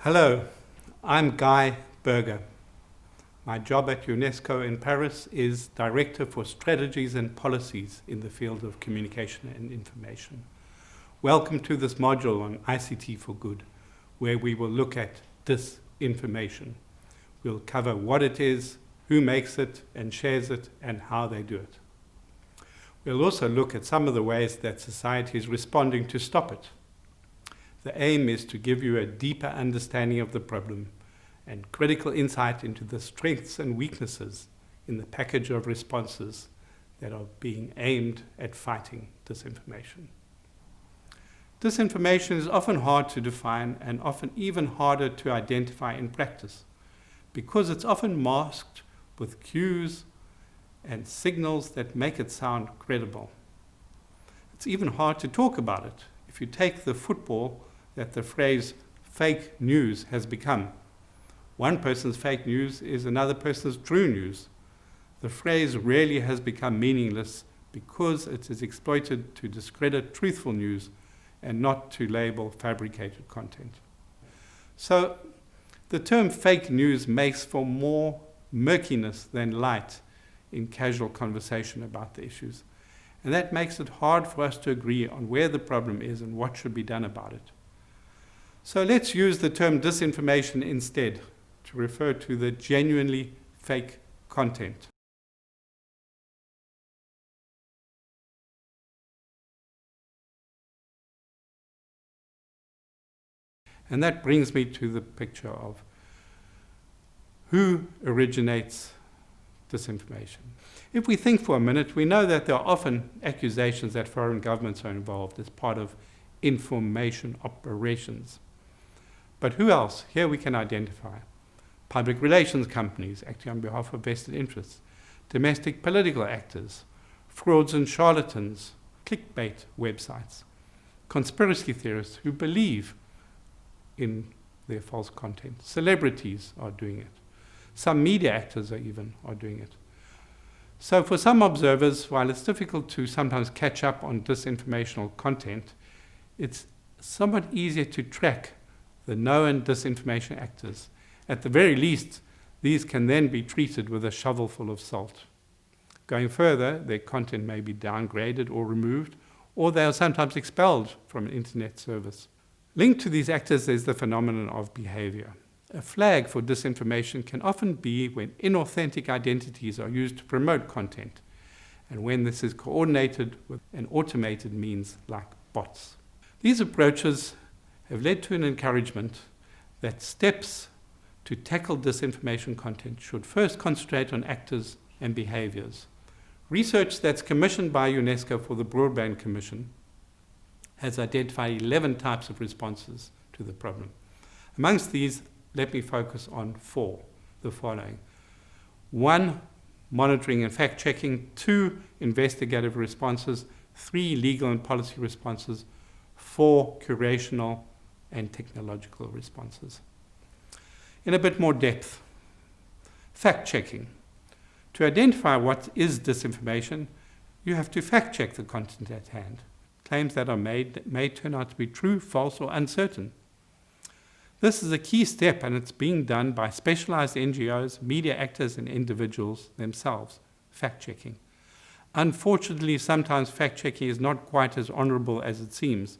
Hello, I'm Guy Berger. My job at UNESCO in Paris is Director for Strategies and Policies in the field of communication and information. Welcome to this module on ICT for Good, where we will look at disinformation. We'll cover what it is, who makes it and shares it, and how they do it. We'll also look at some of the ways that society is responding to stop it. The aim is to give you a deeper understanding of the problem and critical insight into the strengths and weaknesses in the package of responses that are being aimed at fighting disinformation. Disinformation is often hard to define and often even harder to identify in practice because it's often masked with cues and signals that make it sound credible. It's even hard to talk about it. If you take the football that the phrase fake news has become. One person's fake news is another person's true news. The phrase really has become meaningless because it is exploited to discredit truthful news and not to label fabricated content. So the term fake news makes for more murkiness than light in casual conversation about the issues. And that makes it hard for us to agree on where the problem is and what should be done about it. So let's use the term disinformation instead to refer to the genuinely fake content. And that brings me to the picture of who originates disinformation. If we think for a minute, we know that there are often accusations that foreign governments are involved as part of information operations. But who else? Here we can identify public relations companies acting on behalf of vested interests, domestic political actors, frauds and charlatans, clickbait websites, conspiracy theorists who believe in their false content. Celebrities are doing it. Some media actors are doing it. So for some observers, while it's difficult to sometimes catch up on disinformational content, it's somewhat easier to track the known disinformation actors. At the very least, these can then be treated with a shovelful of salt. Going further, their content may be downgraded or removed, or they are sometimes expelled from an internet service. Linked to these actors is the phenomenon of behavior. A flag for disinformation can often be when inauthentic identities are used to promote content, and when this is coordinated with an automated means like bots. These approaches have led to an encouragement that steps to tackle disinformation content should first concentrate on actors and behaviors. Research that's commissioned by UNESCO for the Broadband Commission has identified 11 types of responses to the problem. Amongst these, let me focus on 4, the following. 1, monitoring and fact-checking. 2, investigative responses. 3, legal and policy responses. 4, curational and technological responses. In a bit more depth, fact-checking. To identify what is disinformation, you have to fact-check the content at hand. Claims that are made may turn out to be true, false, or uncertain. This is a key step, and it's being done by specialized NGOs, media actors, and individuals themselves, fact-checking. Unfortunately, sometimes fact-checking is not quite as honorable as it seems.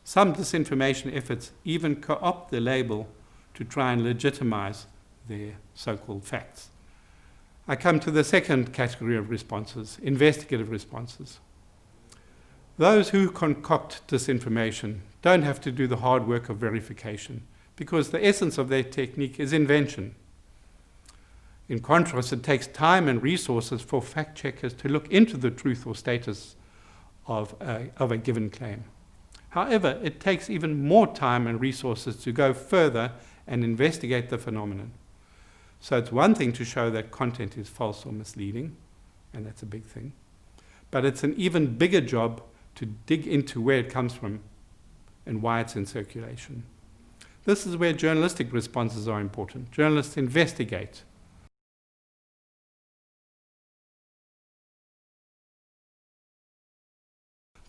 Some disinformation efforts even co-opt the label to try and legitimize their so-called facts. I come to the second category of responses, investigative responses. Those who concoct disinformation don't have to do the hard work of verification because the essence of their technique is invention. In contrast, it takes time and resources for fact-checkers to look into the truth or status of a given claim. However, it takes even more time and resources to go further and investigate the phenomenon. So it's one thing to show that content is false or misleading, and that's a big thing. But it's an even bigger job to dig into where it comes from and why it's in circulation. This is where journalistic responses are important. Journalists investigate.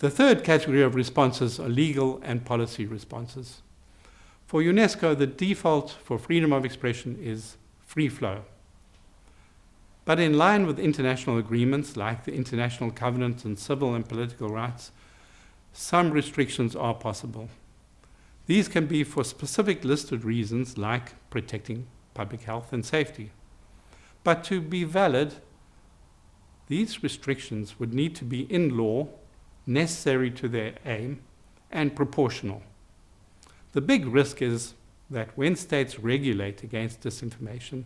The third category of responses are legal and policy responses. For UNESCO, the default for freedom of expression is free flow. But in line with international agreements like the International Covenant on Civil and Political Rights, some restrictions are possible. These can be for specific listed reasons like protecting public health and safety. But to be valid, these restrictions would need to be in law, necessary to their aim, and proportional. The big risk is that when states regulate against disinformation,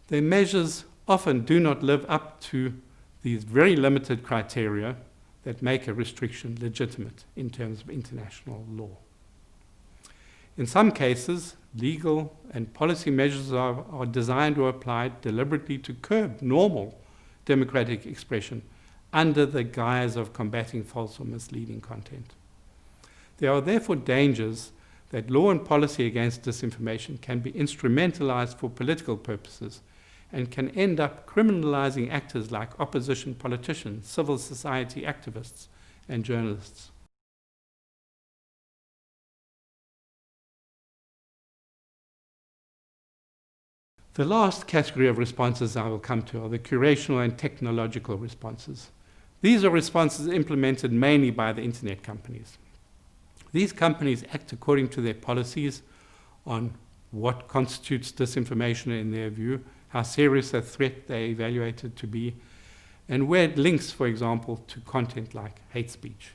their measures often do not live up to these very limited criteria that make a restriction legitimate in terms of international law. In some cases, legal and policy measures are designed or applied deliberately to curb normal democratic expression under the guise of combating false or misleading content. There are therefore dangers that law and policy against disinformation can be instrumentalized for political purposes and can end up criminalizing actors like opposition politicians, civil society activists, and journalists. The last category of responses I will come to are the curational and technological responses. These are responses implemented mainly by the internet companies. These companies act according to their policies on what constitutes disinformation in their view, how serious a threat they evaluate it to be, and where it links, for example, to content like hate speech.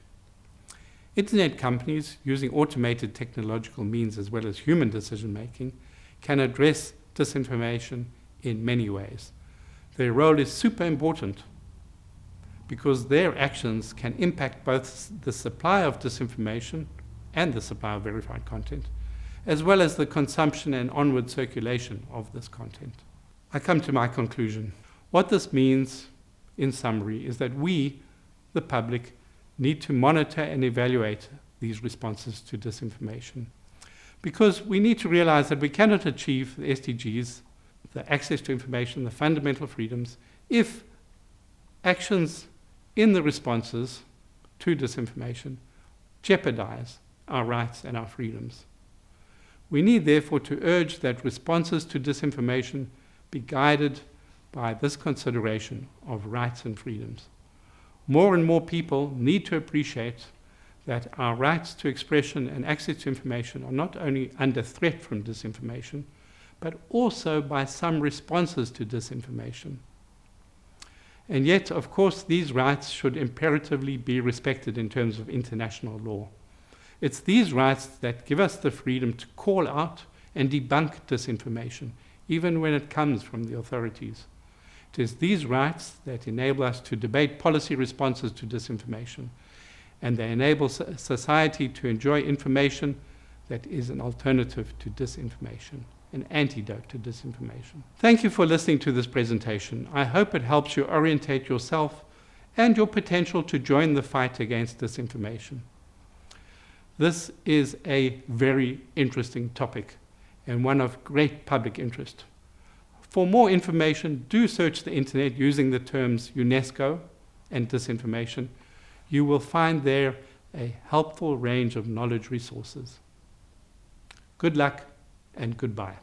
Internet companies, using automated technological means as well as human decision-making, can address disinformation in many ways. Their role is super important because their actions can impact both the supply of disinformation and the supply of verified content, as well as the consumption and onward circulation of this content. I come to my conclusion. What this means, in summary, is that we, the public, need to monitor and evaluate these responses to disinformation, because we need to realize that we cannot achieve the SDGs, the access to information, the fundamental freedoms, if actions in the responses to disinformation jeopardize our rights and our freedoms. We need, therefore, to urge that responses to disinformation be guided by this consideration of rights and freedoms. More and more people need to appreciate that our rights to expression and access to information are not only under threat from disinformation, but also by some responses to disinformation. And yet, of course, these rights should imperatively be respected in terms of international law. It's these rights that give us the freedom to call out and debunk disinformation, even when it comes from the authorities. It is these rights that enable us to debate policy responses to disinformation, and they enable society to enjoy information that is an alternative to disinformation, an antidote to disinformation. Thank you for listening to this presentation. I hope it helps you orientate yourself and your potential to join the fight against disinformation. This is a very interesting topic and one of great public interest. For more information, do search the internet using the terms UNESCO and disinformation. You will find there a helpful range of knowledge resources. Good luck and goodbye.